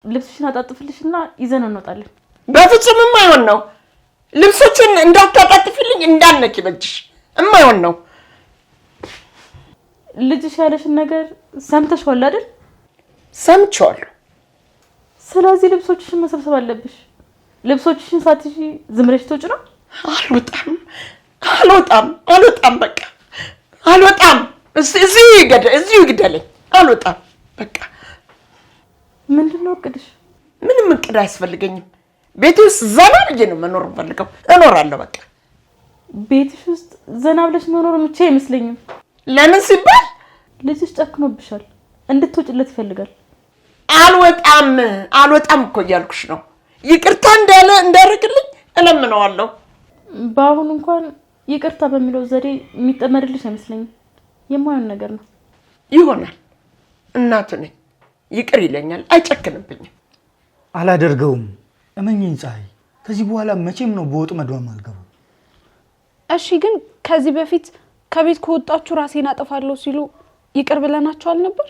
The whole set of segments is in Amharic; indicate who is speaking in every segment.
Speaker 1: ልብስሽን አጣጥፍልሽና ይዘን እንወጣለን።
Speaker 2: በፍጹም የማይሆን ነው። ልብሶችን እንዳታጣጥፊልኝ እንዳነኪ በጅሽ የማይሆን ነው።
Speaker 1: ልጅሽ ያለሽን ነገር ሰምተሽዋል አይደል?
Speaker 2: ሰምቼዋለሁ።
Speaker 1: ስለዚህ ልብሶችሽን መሰብሰብ አለብሽ። ልብሶችሽን ሳትይዢ ዝም ብለሽ ትወጪ ነው? አልወጣም በቃ አልወጣም። እዚሁ ይግደለኝ። አልወጣም በቃ። ምንድነው እቅድሽ?
Speaker 2: ምንም እቅድ አያስፈልገኝም። ቤት ውስጥ ዘና ብዬ ነው መኖር ፈልገው እኖራለሁ በቃ።
Speaker 1: ቤትሽ ውስጥ ዘና ብለሽ መኖር ምቻ አይመስለኝም።
Speaker 2: ለምን ሲባል
Speaker 1: ልጅሽ ጨክኖብሻል። እንድትወጪለት ይፈልጋል።
Speaker 2: አልወጣም እኮ እያልኩሽ ነው። ይቅርታ እንዳደርግልኝ እለምነዋለሁ።
Speaker 1: በአሁኑ እንኳን ይቅርታ በሚለው ዘዴ የሚጠመድልሽ አይመስለኝም። የማይሆን ነገር ነው።
Speaker 2: ይሆናል። እናቱ ነኝ። ይቅር ይለኛል። አይጨክንብኝም።
Speaker 3: አላደርገውም። እመኚኝ ፀሐይ፣ ከዚህ በኋላ መቼም ነው በወጥመድ የማልገባው።
Speaker 4: እሺ፣ ግን ከዚህ በፊት ከቤት ከወጣችሁ ራሴን አጠፋለሁ ሲሉ ይቅር ብለናቸዋል ነበር?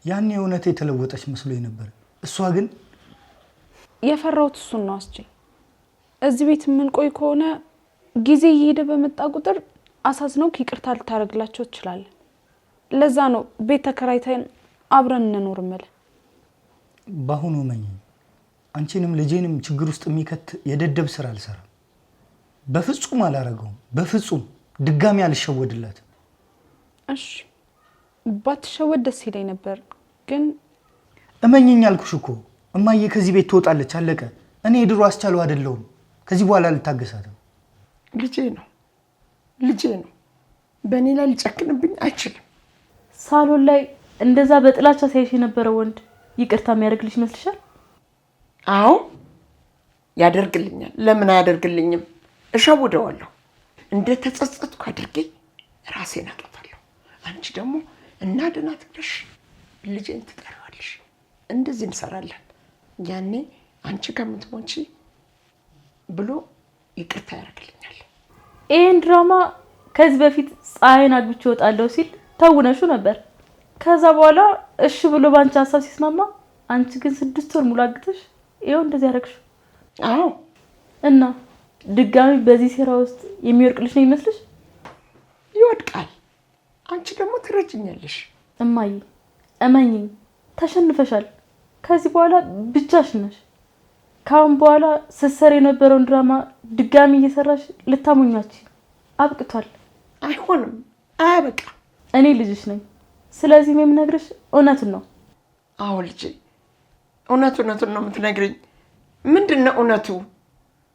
Speaker 3: ያኔ እውነት የተለወጠች መስሎኝ ነበር። እሷ ግን
Speaker 4: የፈራሁት እሱን ነው። እዚህ ቤት የምንቆይ ከሆነ ጊዜ እየሄደ በመጣ ቁጥር አሳዝነው ይቅርታ ልታደርግላቸው ትችላለህ። ለዛ ነው ቤት ተከራይተን አብረን እንኖር ማለት።
Speaker 3: በአሁኑ እመኚኝ፣ አንቺንም ልጄንም ችግር ውስጥ የሚከት የደደብ ስራ አልሰራም። በፍጹም አላረገውም። በፍጹም ድጋሚ አልሸወድላት።
Speaker 4: እሺ፣ ባትሸወድ ደስ ይለኝ ነበር፣ ግን
Speaker 3: እመኚኝ አልኩሽ እኮ። እማዬ ከዚህ ቤት ትወጣለች፣ አለቀ። እኔ የድሮ አስቻለው አይደለሁም። ከዚህ በኋላ ልታገሳት።
Speaker 2: ልጄ ነው። በእኔ ላይ ሊጨክንብኝ አይችልም።
Speaker 1: ሳሎን ላይ እንደዛ በጥላቻ ሳይሽ የነበረ ወንድ ይቅርታ የሚያደርግልሽ ይመስልሻል?
Speaker 2: አዎ ያደርግልኛል። ለምን አያደርግልኝም? እሸውደዋለሁ። እንደተጸጸትኩ አድርጌ ራሴን አጠፋለሁ። አንቺ ደግሞ እናድናት ብለሽ ልጄን ትጠሪዋለሽ። እንደዚህ እንሰራለን። ያኔ አንቺ ከምትሞቺ ብሎ ይቅርታ ያደርግልኛል።
Speaker 1: ይሄን ድራማ ከዚህ በፊት ፀሐይን አግብቼ እወጣለሁ ሲል ተውነሹ ነበር። ከዛ በኋላ እሺ ብሎ ባንቺ ሀሳብ ሲስማማ አንቺ ግን 6 ወር ሙሉ አግተሽ ይሄው እንደዚህ ያደረግሽ።
Speaker 2: አዎ።
Speaker 1: እና ድጋሚ በዚህ ሴራ ውስጥ የሚወርቅልሽ ነው ይመስልሽ?
Speaker 2: ይወድቃል። አንቺ ደግሞ ትረጅኛለሽ።
Speaker 1: እማዬ እመኚኝ፣ ተሸንፈሻል። ከዚህ በኋላ ብቻሽን ነሽ። ካሁን በኋላ ስትሰሪ የነበረውን ድራማ ድጋሚ እየሰራሽ ልታሞኛች አብቅቷል።
Speaker 2: አይሆንም፣ አያበቃ።
Speaker 1: እኔ ልጅሽ ነኝ። ስለዚህ የምነግርሽ እውነቱን ነው።
Speaker 2: አዎ ልጄ፣ እውነቱን ነው የምትነግሪኝ። ምንድነው እውነቱ?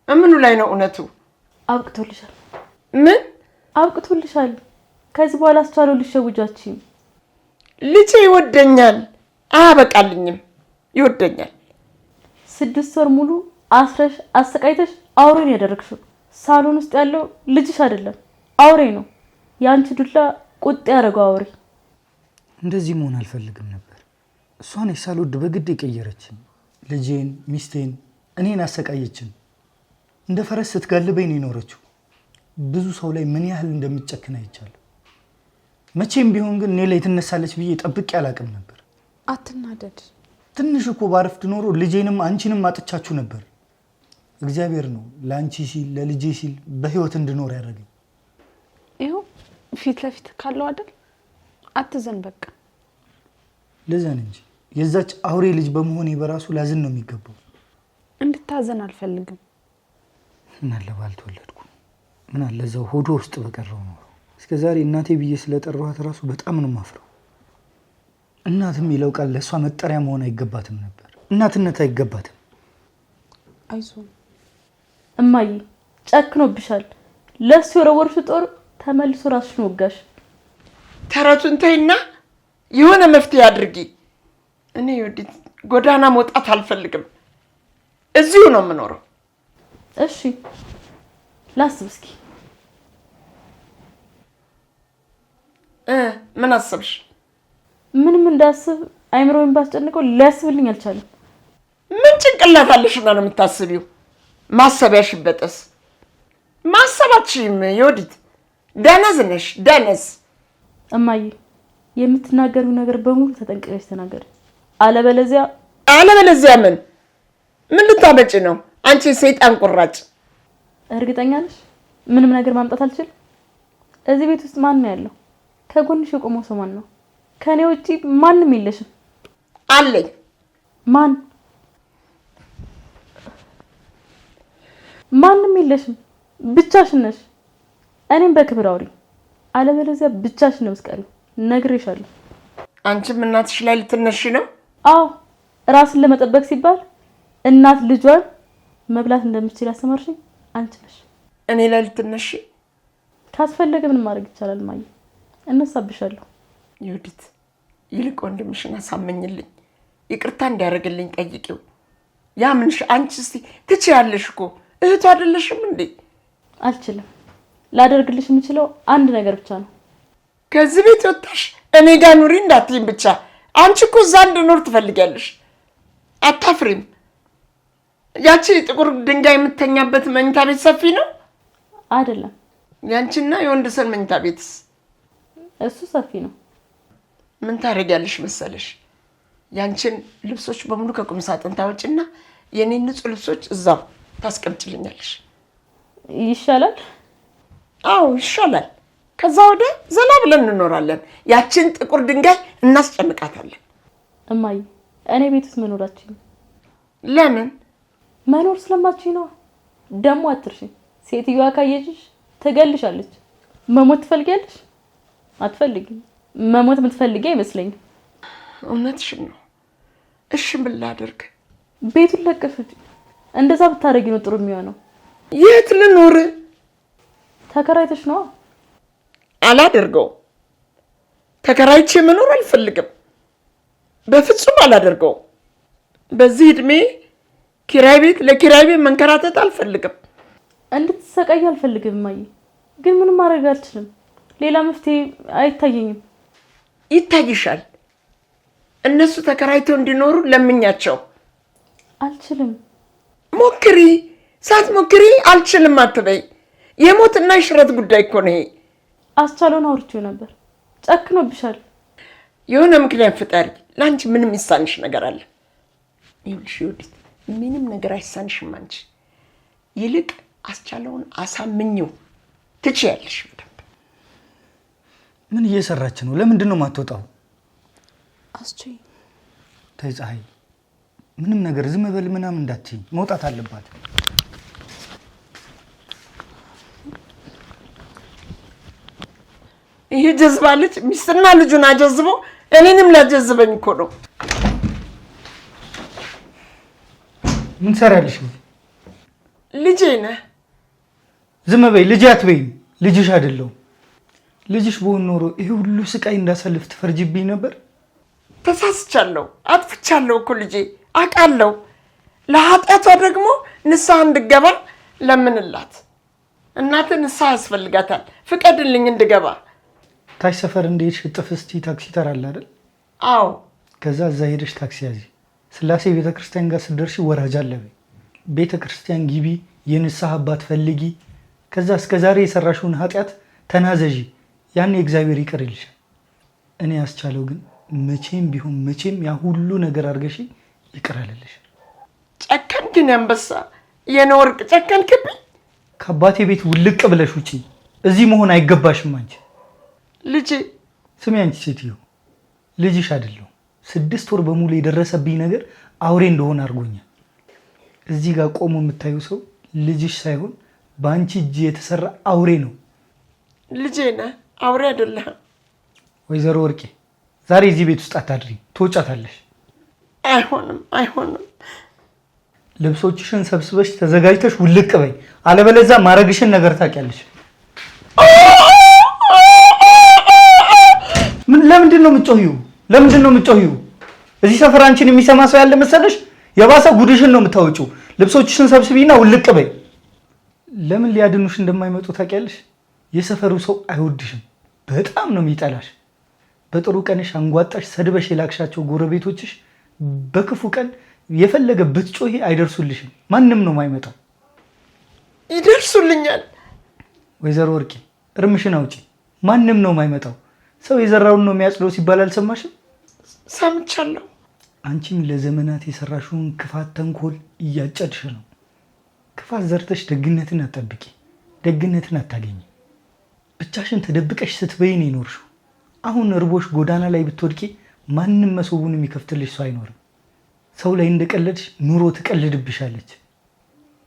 Speaker 2: ምኑ ላይ ነው እውነቱ?
Speaker 1: አብቅቶልሻል።
Speaker 2: ምን
Speaker 1: አብቅቶልሻል? ከዚህ በኋላ አስቻለው ልትሸውጃች።
Speaker 2: ልጄ ይወደኛል። አያበቃልኝም፣ ይወደኛል።
Speaker 1: 6 ወር ሙሉ አስረሽ አሰቃይተሽ አውሬን ያደረግሽው። ሳሎን ውስጥ ያለው ልጅሽ አይደለም አውሬ ነው። ያንቺ ዱላ ቁጥ ያደረገው አውሬ።
Speaker 3: እንደዚህ መሆን አልፈልግም ነበር። እሷ ነች ሳልወድ በግድ የቀየረችን። ልጄን፣ ሚስቴን፣ እኔን አሰቃየችን። እንደ ፈረስ ስትጋልበኝ ነው የኖረችው። ብዙ ሰው ላይ ምን ያህል እንደምትጨክን አይቻለሁ። መቼም ቢሆን ግን እኔ ላይ ትነሳለች ብዬ ጠብቄ አላቅም ነበር።
Speaker 4: አትናደድ።
Speaker 3: ትንሽ እኮ ባረፍድ ኖሮ ልጄንም አንቺንም አጥቻችሁ ነበር። እግዚአብሔር ነው ለአንቺ ሲል ለልጄ ሲል በህይወት እንድኖር ያደረገኝ።
Speaker 4: ይኸው ፊት ለፊት ካለው አይደል? አትዘን በቃ።
Speaker 3: ለዛን እንጂ የዛች አውሬ ልጅ በመሆኔ በራሱ ላዝን ነው የሚገባው።
Speaker 4: እንድታዘን አልፈልግም።
Speaker 3: ምን አለ ባልተወለድኩ፣ ምን አለ እዛው ሆዶ ውስጥ በቀረው ነው። እስከዛሬ እናቴ ብዬ ስለጠራኋት ራሱ በጣም ነው ማፍረው። እናትም የሚለው ቃል ለእሷ መጠሪያ መሆን አይገባትም ነበር። እናትነት አይገባትም።
Speaker 4: አይዞህ
Speaker 1: እማዬ፣ ጨክኖብሻል። ለሱ የወረወርሽው ጦር ተመልሶ ራስሽን ወጋሽ።
Speaker 2: ተረቱን ተይና የሆነ መፍትሄ አድርጊ። እኔ ወዲት ጎዳና መውጣት አልፈልግም። እዚሁ ነው የምኖረው።
Speaker 1: እሺ ላስብ እስኪ።
Speaker 2: ምን አሰብሽ?
Speaker 1: ምንም እንዳስብ አይምሮዬን ባስጨንቀው ሊያስብልኝ አልቻለም።
Speaker 2: ምን ጭንቅላት አለሽና ነው የምታስቢው? ማሰቢያሽ ይበጠስ። ማሰባችም የወዲት ደነዝ ነሽ፣ ደነዝ።
Speaker 1: እማዬ፣ የምትናገሪው ነገር በሙሉ ተጠንቅቀሽ ተናገሪ። አለበለዚያ
Speaker 2: አለበለዚያ ምን ልታመጪ ነው አንቺ ሰይጣን ቁራጭ?
Speaker 1: እርግጠኛ ነሽ ምንም ነገር ማምጣት አልችልም? እዚህ ቤት ውስጥ ማን ነው ያለው? ከጎንሽ የቆመው ሰው ማን ነው? ከኔ ውጪ ማንም የለሽም።
Speaker 2: አለኝ።
Speaker 1: ማን? ማንም የለሽም፣ ብቻሽን ነሽ። እኔም በክብር አውሪ፣ አለበለዚያ ብቻሽን ነው መስቀሉ። ነግሬሻለሁ።
Speaker 2: አንቺም እናትሽ ላይ ልትነሺ ነው?
Speaker 1: አዎ፣ ራስን ለመጠበቅ ሲባል እናት ልጇን መብላት እንደምትችል ያስተማርሽኝ አንቺ ነሽ።
Speaker 2: እኔ ላይ ልትነሺ?
Speaker 1: ካስፈለገ ምን ማድረግ ይቻላል? ማየ እነሳብሻለሁ።
Speaker 2: ይሁዲት፣ ይልቅ ወንድምሽን አሳመኝልኝ፣ ይቅርታ እንዲያደርግልኝ ጠይቂው። ያ ምንሽ አንቺ እስቲ ትችያለሽ እኮ እህቱ አይደለሽም እንዴ?
Speaker 1: አልችልም። ላደርግልሽ የምችለው አንድ ነገር ብቻ ነው።
Speaker 2: ከዚህ ቤት ወጣሽ እኔ ጋር ኑሪ እንዳትይም ብቻ። አንቺ እኮ እዛ እንድኖር ትፈልጊያለሽ። አታፍሪም? ያቺ ጥቁር ድንጋይ የምተኛበት መኝታ ቤት ሰፊ ነው
Speaker 1: አይደለም?
Speaker 2: ያንቺና የወንድሰን መኝታ ቤትስ?
Speaker 1: እሱ ሰፊ ነው።
Speaker 2: ምን ታደርጊያለሽ መሰለሽ? ያንቺን ልብሶች በሙሉ ከቁም ሳጥን ታወጪና የኔን ንጹህ ልብሶች እዛው ታስቀምጪልኛለሽ።
Speaker 1: ይሻላል?
Speaker 2: አዎ ይሻላል። ከዛ ወደ ዘና ብለን እንኖራለን። ያችን ጥቁር ድንጋይ እናስጨንቃታለን።
Speaker 1: እማዬ እኔ ቤት ውስጥ መኖራችን
Speaker 2: ለምን?
Speaker 1: መኖር ስለማችኝ ነው። ደግሞ አትርሺ፣ ሴትዮዋ ካየችሽ ትገልሻለች። መሞት ትፈልጊያለሽ? አትፈልጊም። መሞት የምትፈልጊ አይመስለኝም።
Speaker 2: እውነትሽን ነው። እሺ ምን ላድርግ?
Speaker 1: ቤቱን ለቀሽ ውጪ። እንደዛ ብታረጊ ነው ጥሩ የሚሆነው።
Speaker 2: የት ልኖር?
Speaker 1: ተከራይተሽ ነው?
Speaker 2: አላደርገውም። ተከራይቼ መኖር አልፈልግም። በፍጹም አላደርገውም። በዚህ እድሜ ኪራይ ቤት ለኪራይ ቤት መንከራተት አልፈልግም።
Speaker 1: እንድትሰቃይ አልፈልግም እማዬ፣ ግን ምንም ማድረግ አልችልም። ሌላ መፍትሄ አይታየኝም።
Speaker 2: ይታይሻል። እነሱ ተከራይተው እንዲኖሩ ለምኛቸው።
Speaker 1: አልችልም።
Speaker 2: ሞክሪ። ሳትሞክሪ አልችልም አትበይ። የሞትና የሽረት ጉዳይ እኮ ነው ይሄ።
Speaker 1: አስቻለውን አውርቼው ነበር፣ ጨክኖብሻል።
Speaker 2: የሆነ ምክንያት ፍጠሪ። ለአንቺ ምንም ይሳንሽ ነገር አለ? ይኸውልሽ ይሁዲት፣ ምንም ነገር አይሳንሽም አንቺ። ይልቅ አስቻለውን አሳምኚው። ትችያለሽ በደንብ።
Speaker 3: ምን እየሰራች ነው? ለምንድን ነው የማትወጣው?
Speaker 4: አስቼ
Speaker 3: ተይ ፀሐይ፣ ምንም ነገር ዝም በል ምናምን እንዳትይ፣ መውጣት አለባት።
Speaker 2: ይሄ ጀዝባ ልጅ ሚስትና ልጁን አጀዝቦ እኔንም ሊያጀዝበኝ እኮ ነው።
Speaker 3: ምን ትሰሪያለሽ?
Speaker 2: ልጄ ነህ።
Speaker 3: ዝም በይ። ልጅ አትበይም። ልጅሽ አይደለሁም። ልጅሽ በሆን ኖሮ ይሄ ሁሉ ስቃይ እንዳሳልፍ ትፈርጅብኝ ነበር።
Speaker 2: ተሳስቻለሁ፣ አጥፍቻለሁ እኮ ልጄ፣ አውቃለሁ። ለኃጢአቷ ደግሞ ንስሐ እንድገባ ለምንላት። እናትህ ንስሐ ያስፈልጋታል። ፍቀድልኝ እንድገባ።
Speaker 3: ታች ሰፈር እንደሄድሽ እጥፍ እስቲ ታክሲ ተራል አይደል?
Speaker 2: አዎ።
Speaker 3: ከዛ እዛ ሄደሽ ታክሲ ያዚ። ስላሴ ቤተክርስቲያን ጋር ስትደርሺ ወራጅ አለ በይ። ቤተክርስቲያን ግቢ፣ የንስሐ አባት ፈልጊ። ከዛ እስከዛሬ የሰራሽውን ኃጢአት ተናዘዢ። ያኔ እግዚአብሔር ይቅር ይልሻል። እኔ ያስቻለው ግን መቼም ቢሆን መቼም ያ ሁሉ ነገር አድርገሽ ይቅር አለልሽ።
Speaker 2: ጨከንክኝ አንበሳ፣ የኔ ወርቅ ጨከንክብኝ።
Speaker 3: ከአባቴ ቤት ውልቅ ብለሽ ውጪ። እዚህ መሆን አይገባሽም አንቺ
Speaker 2: ልጄ።
Speaker 3: ስሚ አንቺ ሴትዮ፣ ልጅሽ አይደለሁ። 6 ወር በሙሉ የደረሰብኝ ነገር አውሬ እንደሆነ አድርጎኛል። እዚህ ጋር ቆሞ የምታዩ ሰው ልጅሽ ሳይሆን በአንቺ እጅ የተሰራ አውሬ ነው።
Speaker 2: ልጄ ነህ፣ አውሬ አይደለህም።
Speaker 3: ወይዘሮ ወርቄ ዛሬ እዚህ ቤት ውስጥ አታድሪ፣ ትወጫታለሽ።
Speaker 2: አይሆንም፣ አይሆንም።
Speaker 3: ልብሶችሽን ሰብስበሽ ተዘጋጅተሽ ውልቅ በይ፣ አለበለዚያ ማረግሽን ነገር ታውቂያለሽ። ለምንድን ነው የምትጮሂው? ለምንድን ነው የምትጮሂው? እዚህ ሰፈር አንቺን የሚሰማ ሰው ያለ መሰለሽ? የባሰ ጉድሽን ነው የምታወጪው። ልብሶችሽን ሰብስቢና ውልቅ በይ። ለምን ሊያድኑሽ እንደማይመጡ ታውቂያለሽ? የሰፈሩ ሰው አይወድሽም፣ በጣም ነው የሚጠላሽ። በጥሩ ቀንሽ አንጓጣሽ ሰድበሽ የላክሻቸው ጎረቤቶችሽ በክፉ ቀን የፈለገ ብትጮሂ አይደርሱልሽም። ማንም ነው የማይመጣው።
Speaker 2: ይደርሱልኛል።
Speaker 3: ወይዘሮ ወርቄ እርምሽን አውጪ። ማንም ነው የማይመጣው። ሰው የዘራውን ነው የሚያጭደው ሲባል አልሰማሽም?
Speaker 2: ሰምቻለሁ።
Speaker 3: አንቺም ለዘመናት የሰራሽውን ክፋት፣ ተንኮል እያጨድሽ ነው። ክፋት ዘርተሽ ደግነትን አትጠብቂ፣ ደግነትን አታገኝ። ብቻሽን ተደብቀሽ ስትበይን ይኖርሽው። አሁን እርቦሽ ጎዳና ላይ ብትወድቂ ማንም መሶቡን የሚከፍትልሽ ሰው አይኖርም። ሰው ላይ እንደቀለድሽ ኑሮ ትቀልድብሻለች።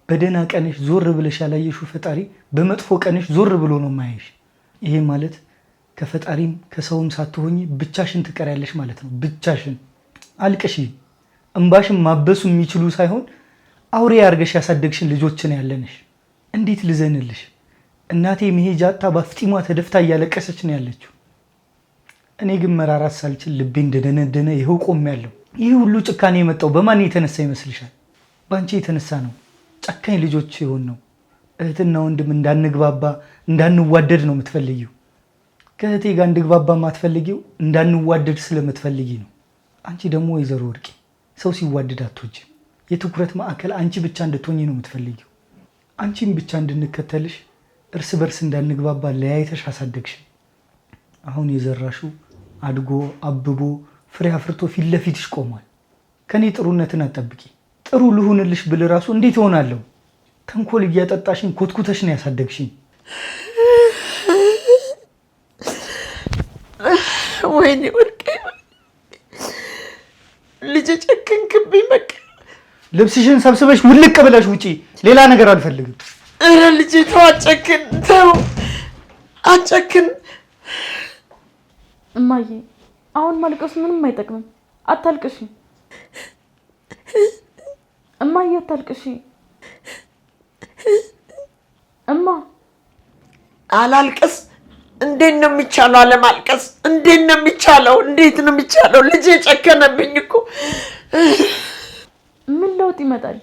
Speaker 3: በደህና ቀንሽ ዞር ብለሽ ያላየሽው ፈጣሪ በመጥፎ ቀንሽ ዞር ብሎ ነው ማያይሽ። ይሄ ማለት ከፈጣሪም ከሰውም ሳትሆኚ ብቻሽን ትቀሪያለሽ ማለት ነው። ብቻሽን አልቅሺ። እንባሽን ማበሱ የሚችሉ ሳይሆን አውሬ አርገሽ ያሳደግሽን ልጆችን ያለንሽ። እንዴት ልዘንልሽ? እናቴ መሄጃ አጣ ባፍጢሟ ተደፍታ እያለቀሰች ነው ያለችው። እኔ ግን መራራት ሳልችል ልቤ እንደደነደነ ይኸው ቆሜያለሁ። ይህ ሁሉ ጭካኔ የመጣው በማን የተነሳ ይመስልሻል? ባንቺ የተነሳ ነው። ጨካኝ ልጆች ይሆን ነው። እህትና ወንድም እንዳንግባባ እንዳንዋደድ ነው የምትፈልጊው። ከእህቴ ጋር እንድግባባ ማትፈልጊው እንዳንዋደድ ስለምትፈልጊ ነው። አንቺ ደግሞ ወይዘሮ ወርቄ ሰው ሲዋደድ አትወጂም። የትኩረት ማዕከል አንቺ ብቻ እንድትሆኚ ነው የምትፈልጊው። አንቺም ብቻ እንድንከተልሽ እርስ በርስ እንዳንግባባ ለያይተሽ አሳደግሽ። አሁን የዘራሽው አድጎ አብቦ ፍሬ አፍርቶ ፊት ለፊትሽ ቆሟል። ከኔ ጥሩነትን አትጠብቂ። ጥሩ ልሁንልሽ ብል ራሱ እንዴት እሆናለሁ? ተንኮል እያጠጣሽኝ ኮትኩተሽ ነው ያሳደግሽኝ።
Speaker 2: ወይኔ ወርቄ ልጅ ጨከንክብኝ። በቃ
Speaker 3: ልብስሽን ሰብስበሽ ውልቅ ብለሽ ውጪ። ሌላ ነገር አልፈልግም።
Speaker 2: ኧረ ልጄ ተው፣ አጨክን፣ ተው አጨክን።
Speaker 1: እማዬ አሁን ማልቀሱ ምንም አይጠቅምም። አታልቅሺ እማዬ፣ አታልቅሺ እማ።
Speaker 2: አላልቅስ? እንዴት ነው የሚቻለው አለማልቀስ? እንዴት ነው የሚቻለው? እንዴት ነው የሚቻለው? ልጄ ጨከነብኝ እኮ።
Speaker 1: ምን ለውጥ ይመጣል?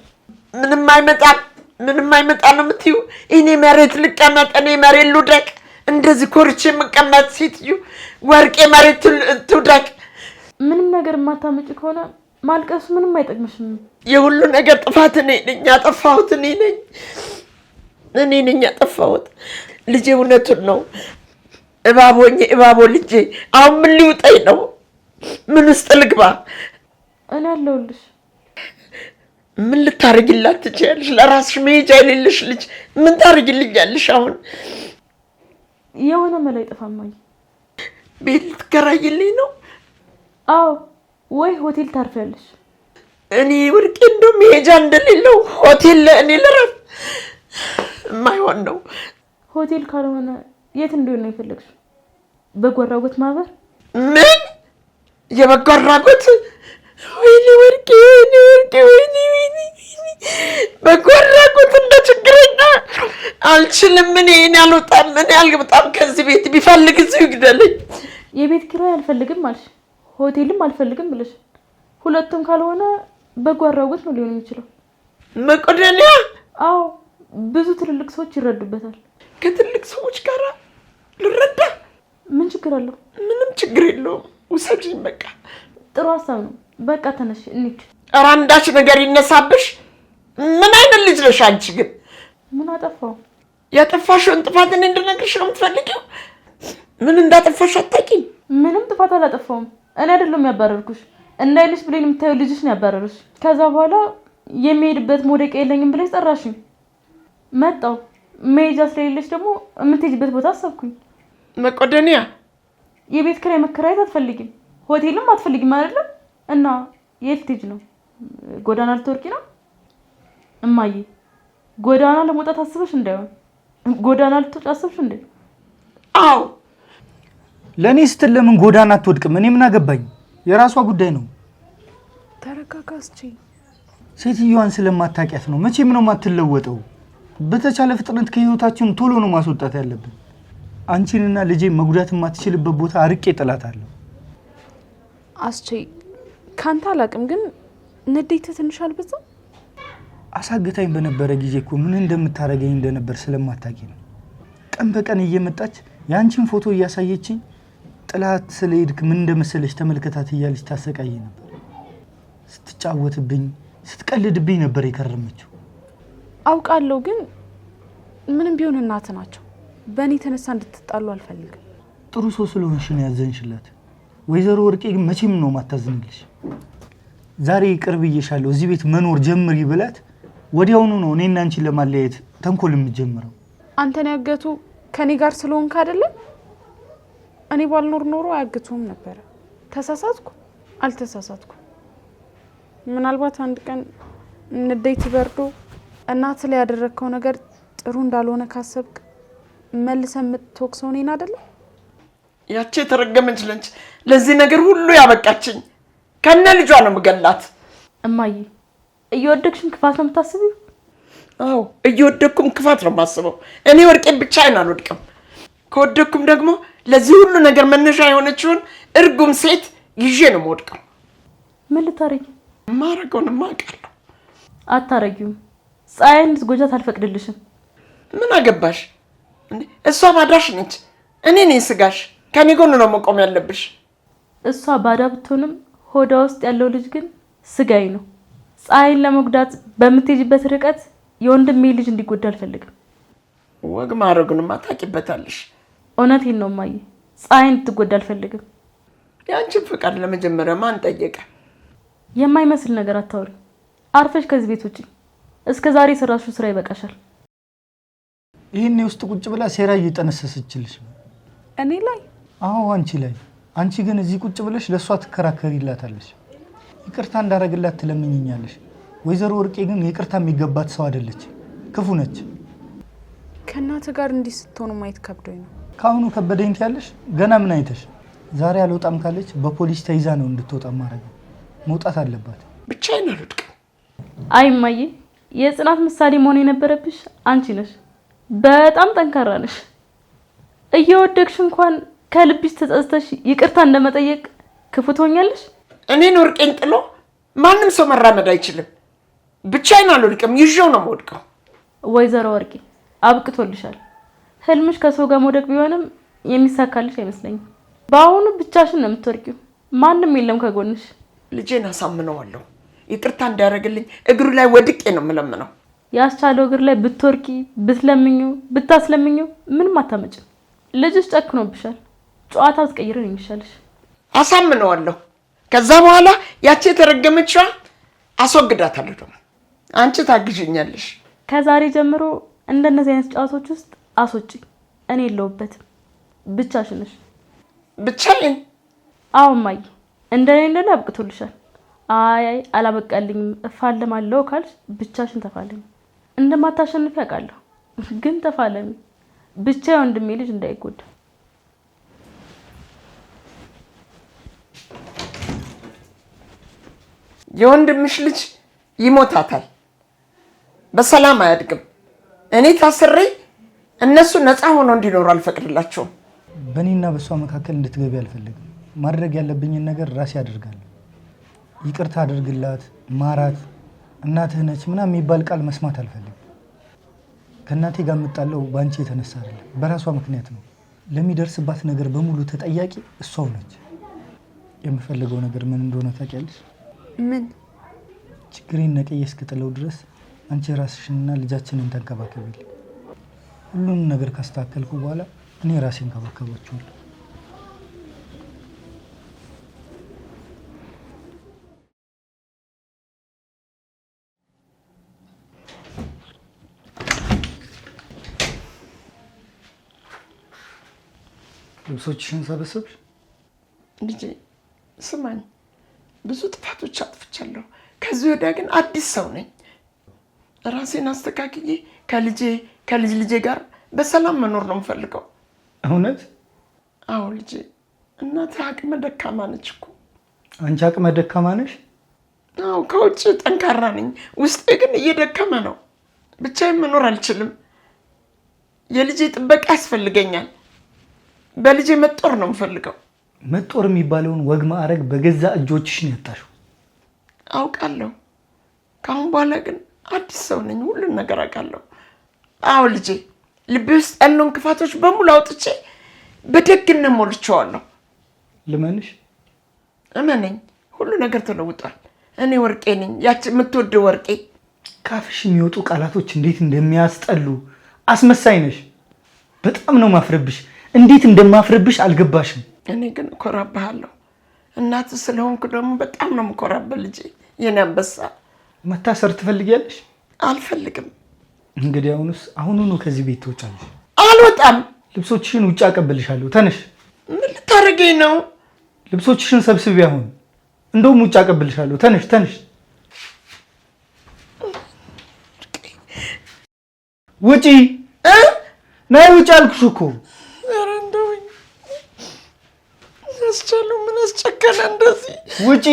Speaker 2: ምንም አይመጣም። ምንም አይመጣ ነው የምትይው? እኔ መሬት ልቀመጥ? እኔ መሬት ልውደቅ? እንደዚህ ኮርቼ የምቀመጥ ሴትዮ ወርቄ መሬት ትውደቅ?
Speaker 1: ምንም ነገር የማታመጪ ከሆነ ማልቀሱ ምንም አይጠቅምሽም።
Speaker 2: የሁሉ ነገር ጥፋት እኔ ነኝ ያጠፋሁት። እኔ ነኝ ያጠፋሁት። ልጄ እውነቱን ነው። እባቦ ልጄ። አሁን ምን ሊውጠኝ ነው? ምን ውስጥ ልግባ?
Speaker 1: እኔ አለሁልሽ።
Speaker 2: ምን ልታረጊላት ትችያለሽ? ለራስሽ መሄጃ የሌለሽ ልጅ ምን ታረጊልኛለሽ? አሁን
Speaker 1: የሆነ መላ ይጠፋማኝ።
Speaker 2: ቤት ልትከራይልኝ ነው?
Speaker 1: አዎ፣ ወይ ሆቴል ታርፊያለሽ።
Speaker 2: እኔ ወርቄ እንደው መሄጃ እንደሌለው ሆቴል ለእኔ ልረፍ? የማይሆን ነው።
Speaker 1: ሆቴል ካልሆነ የት እንደሆነ ነው የፈለግሽው? በጎ አድራጎት ማህበር?
Speaker 2: ምን የበጎ አድራጎት? ወይኔ ወርቄ፣ ወይኔ በጎ አድራጎት እንደ ችግረኛ አልችልም። እኔ አልወጣም። እኔ አልወጣም ከዚህ ቤት። ቢፈልግ እዚሁ ይግደለኝ።
Speaker 1: የቤት ኪራይ አልፈልግም አልሽ፣ ሆቴልም አልፈልግም ብለሽ። ሁለቱም ካልሆነ በጎ አድራጎት ነው ሊሆን የሚችለው።
Speaker 2: መቄዶንያ?
Speaker 1: አዎ፣ ብዙ ትልልቅ ሰዎች ይረዱበታል።
Speaker 2: ከትልቅ ሰዎች ጋር ልረዳ?
Speaker 1: ምን ችግር አለው?
Speaker 2: ምንም ችግር የለውም። ውሰጂኝ በቃ።
Speaker 1: ጥሩ ሀሳብ ነው። በቃ ተነሽ እንሂድ።
Speaker 2: ኧረ አንዳች ነገር ይነሳብሽ። ምን አይነት ልጅ ነሽ አንቺ ግን?
Speaker 1: ምን አጠፋው?
Speaker 2: ያጠፋሽውን ጥፋት እኔ እንድነግርሽ ነው የምትፈልጊው? ምን እንዳጠፋሽ አታውቂም?
Speaker 1: ምንም ጥፋት አላጠፋውም። እኔ አይደለም ያባረርኩሽ። እንዳይልሽ ብሌን የምታየው ልጅሽ ነው ያባረርሽ። ከዛ በኋላ የሚሄድበት መውደቂያ የለኝም ብለሽ ጠራሽኝ። መጣሁ። መሄጃ ስለሌለሽ ደግሞ የምትሄጂበት ቦታ አሰብኩኝ።
Speaker 2: መቄዶንያ?
Speaker 1: የቤት ኪራይ መከራየት አትፈልጊም፣ ሆቴልም አትፈልጊም አይደለም? እና የት ልትሄጂ ነው? ጎዳና ልትወርቂ ነው? እማዬ ጎዳና ለመውጣት አስበሽ እንዳይሆን። ጎዳና ልትወጪ አስበሽ እንዴ?
Speaker 2: አዎ።
Speaker 3: ለእኔ ስትል ለምን ጎዳና አትወድቅም? እኔ ምን አገባኝ? የራሷ ጉዳይ ነው።
Speaker 4: ተረጋጋ እስኪ።
Speaker 3: ሴትዮዋን ስለማታውቂያት ነው። መቼም ነው የማትለወጠው። በተቻለ ፍጥነት ከህይወታችን ቶሎ ነው ማስወጣት ያለብን። አንቺንና ልጄ መጉዳት የማትችልበት ቦታ አርቄ ጥላታለሁ።
Speaker 4: አስቼ ካንተ አላቅም፣ ግን ንዴት ትንሽ አልበዛም?
Speaker 3: አሳግታኝ በነበረ ጊዜ እኮ ምን እንደምታረገኝ እንደነበር ስለማታውቂ ነው። ቀን በቀን እየመጣች የአንቺን ፎቶ እያሳየችኝ ጥላት ስለሄድክ ምን እንደመሰለች ተመልከታት እያለች ታሰቃይ ነበር። ስትጫወትብኝ ስትቀልድብኝ ነበር የከረመችው።
Speaker 4: አውቃለሁ፣ ግን ምንም ቢሆን እናት ናቸው። በእኔ የተነሳ እንድትጣሉ አልፈልግም።
Speaker 3: ጥሩ ሰው ስለሆንሽ ነው ያዘንሽላት። ወይዘሮ ወርቄ ግን መቼም ነው ማታዝንልሽ። ዛሬ ይቅር ብዬሻለሁ እዚህ ቤት መኖር ጀምሪ ብላት ወዲያውኑ ነው እኔና አንቺን ለማለያየት ተንኮል የምትጀምረው።
Speaker 4: አንተን ያገቱ ከኔ ጋር ስለሆንክ አይደለም? እኔ ባልኖር ኖሮ አያግቱም ነበር። ተሳሳትኩ አልተሳሳትኩ? ምናልባት አንድ ቀን ንዴት በርዶ እናት ላይ ያደረከው ነገር ጥሩ እንዳልሆነ ካሰብክ መልሰህ የምትወቅሰው እኔን አይደለም?
Speaker 2: ያቺ የተረገመች ልጅ ለዚህ ነገር ሁሉ ያበቃችኝ ከነ ልጇ ነው የምገላት።
Speaker 1: እማዬ እየወደቅሽም ክፋት ነው የምታስቢው?
Speaker 2: አዎ እየወደቅኩም ክፋት ነው የማስበው። እኔ ወርቄን ብቻዬን አልወድቅም። ከወደቅኩም ደግሞ ለዚህ ሁሉ ነገር መነሻ የሆነችውን እርጉም ሴት ይዤ ነው የምወድቀው።
Speaker 1: ምን ልታረጊ?
Speaker 2: ማረገውንማ አውቃለሁ።
Speaker 1: አታረጊውም። ፀሐይን እንድትጎጃት አልፈቅድልሽም።
Speaker 2: ምን አገባሽ እንዴ? እሷ ባዳሽ ነች፣ እኔ ነኝ ስጋሽ። ከኔ ጎን ነው መቆም ያለብሽ።
Speaker 1: እሷ ባዳ ብትሆንም ሆዷ ውስጥ ያለው ልጅ ግን ስጋይ ነው። ፀሐይን ለመጉዳት በምትሄጂበት ርቀት የወንድሜ ልጅ እንዲጎዳ አልፈልግም።
Speaker 2: ወግ ማረጉንማ ታውቂበታለሽ።
Speaker 1: እውነቴን ነው እማዬ፣ ፀሐይን እንድትጎዳ አልፈልግም።
Speaker 2: ያንቺን ፍቃድ ለመጀመሪያ ማን ጠየቀ?
Speaker 1: የማይመስል ነገር አታውሪ። አርፈሽ ከዚህ ቤት ውጪ። እስከ ዛሬ ሰራሽው ስራ ይበቃሻል።
Speaker 3: ይሄኔ ውስጥ ቁጭ ብላ ሴራ እየጠነሰሰችልሽ ነው።
Speaker 4: እኔ ላይ?
Speaker 3: አዎ አንቺ ላይ። አንቺ ግን እዚህ ቁጭ ብለሽ ለሷ ትከራከሪላታለሽ። ይቅርታ እንዳረግላት ትለምኝኛለሽ። ወይዘሮ ወርቄ ግን ይቅርታ የሚገባት ሰው አይደለች፣ ክፉ ነች።
Speaker 4: ከእናት ጋር እንዲህ ስትሆኑ ማየት ከብዶኝ ነው።
Speaker 3: ካሁኑ ከበደኝ ትያለሽ? ገና ምን አይተሽ? ዛሬ አልወጣም ካለች በፖሊስ ተይዛ ነው እንድትወጣ ማረግ። መውጣት አለባት።
Speaker 2: ብቻዬን አልወድቅም።
Speaker 1: አይ እማዬ፣ የጽናት ምሳሌ መሆን የነበረብሽ አንቺ ነሽ። በጣም ጠንካራ ነሽ። እየወደቅሽ እንኳን ከልብሽ ተጸጽተሽ ይቅርታ እንደመጠየቅ ክፉ ትሆኛለሽ።
Speaker 2: እኔን ወርቄን ጥሎ ማንም ሰው መራመድ አይችልም። ብቻዬን አልወድቅም፣ ይዤው ነው የምወድቀው።
Speaker 1: ወይዘሮ ወርቄ አብቅቶልሻል። ህልምሽ ከሰው ጋር መውደቅ ቢሆንም የሚሳካልሽ አይመስለኝም። በአሁኑ ብቻሽን ነው የምትወርቂው። ማንም የለም ከጎንሽ።
Speaker 2: ልጄን አሳምነዋለሁ ይቅርታ እንዲያደርግልኝ እግሩ ላይ ወድቄ ነው የምለምነው።
Speaker 1: ያስቻለው እግር ላይ ብትወርቂ ብትለምኙ ብታስለምኙ ምንም አታመጭም። ልጅሽ ጨክኖብሻል። ጨዋታ አትቀይረን የሚሻልሽ።
Speaker 2: አሳምነዋለሁ። ከዛ በኋላ ያቺ የተረገመችዋ አስወግዳታለሁ። ደግሞ አንቺ ታግዥኛለሽ።
Speaker 1: ከዛሬ ጀምሮ እንደነዚህ አይነት ጨዋታዎች ውስጥ አስወጪ። እኔ የለሁበትም። ብቻሽን ነሽ።
Speaker 2: ብቻዬን?
Speaker 1: አዎ እማዬ፣ እንደኔ አብቅቶልሻል። አይ አላበቃልኝም እፋለማለሁ ካልሽ ብቻሽን ተፋለሚ። እንደማታሸንፊ ያውቃለሁ፣ ግን ተፋለሚ። ብቻ ወንድሜ ልጅ እንዳይጎዳ።
Speaker 2: የወንድምሽ ልጅ ይሞታታል፣ በሰላም አያድግም። እኔ ታስሬ እነሱ ነፃ ሆነው እንዲኖሩ አልፈቅድላቸውም።
Speaker 3: በእኔና በሷ መካከል እንድትገቢ አልፈልግም። ማድረግ ያለብኝን ነገር ራሴ አደርጋለሁ። ይቅርታ አድርግላት፣ ማራት፣ እናትህ ነች ምናምን የሚባል ቃል መስማት አልፈልግም። ከእናቴ ጋር የምጣለው በአንቺ የተነሳ አይደለም፣ በራሷ ምክንያት ነው። ለሚደርስባት ነገር በሙሉ ተጠያቂ እሷው ነች። የምፈልገው ነገር ምን እንደሆነ ታውቂያለሽ?
Speaker 4: ምን?
Speaker 3: ችግሬን ነቅዬ እስክጥለው ድረስ አንቺ ራስሽንና ልጃችንን ተንከባከቢልኝ። ሁሉንም ነገር ካስተካከልኩ በኋላ እኔ ራሴ እንከባከባችኋለሁ። ልብሶችሽን ሰበሰብሽ?
Speaker 2: ልጄ ስማኝ፣ ብዙ ጥፋቶች አጥፍቻለሁ። ከዚህ ወዲያ ግን አዲስ ሰው ነኝ። ራሴን አስተካክዬ ከልጅ ልጄ ጋር በሰላም መኖር ነው የምፈልገው።
Speaker 3: እውነት?
Speaker 2: አዎ ልጄ፣ እናትህ አቅመ ደካማ ነች እኮ።
Speaker 3: አንቺ አቅመ ደካማ ነሽ?
Speaker 2: አዎ፣ ከውጭ ጠንካራ ነኝ፣ ውስጤ ግን እየደከመ ነው። ብቻዬን መኖር አልችልም። የልጄ ጥበቃ ያስፈልገኛል። በልጄ መጦር ነው የምፈልገው።
Speaker 3: መጦር የሚባለውን ወግ ማዕረግ በገዛ እጆችሽ ነው ያጣሽው።
Speaker 2: አውቃለሁ። ከአሁን በኋላ ግን አዲስ ሰው ነኝ፣ ሁሉን ነገር አውቃለሁ። አዎ ልጄ፣ ልቤ ውስጥ ያለውን ክፋቶች በሙሉ አውጥቼ በደግነት ሞልቼዋለሁ።
Speaker 3: ልመንሽ?
Speaker 2: እመነኝ፣ ሁሉ ነገር ተለውጧል። እኔ ወርቄ ነኝ፣ ያቺ የምትወደው ወርቄ።
Speaker 3: ካፍሽ የሚወጡ ቃላቶች እንዴት እንደሚያስጠሉ! አስመሳይ ነሽ። በጣም ነው ማፍረብሽ። እንዴት እንደማፍረብሽ አልገባሽም።
Speaker 2: እኔ ግን እኮራብሃለሁ። እናትህ ስለሆንኩ ደግሞ በጣም ነው የምኮራበት ልጄ። የኔ አንበሳ።
Speaker 3: መታሰር ትፈልጊያለሽ?
Speaker 2: አልፈልግም።
Speaker 3: እንግዲህ አሁኑኑ ከዚህ ቤት ትወጫለሽ።
Speaker 2: አልወጣም።
Speaker 3: ልብሶችሽን ውጭ አቀብልሻለሁ። ተነሽ።
Speaker 2: ምን ልታደርገኝ ነው?
Speaker 3: ልብሶችሽን ሰብስቢ። አሁን እንደውም ውጭ አቀብልሻለሁ። ተነሽ ተነሽ። ውጪ ናይ ውጭ አልኩሽ እኮ።
Speaker 2: ኧረ እንደውኝ አስቻለው። ምን አስጨከነ እንደዚህ?
Speaker 3: ውጪ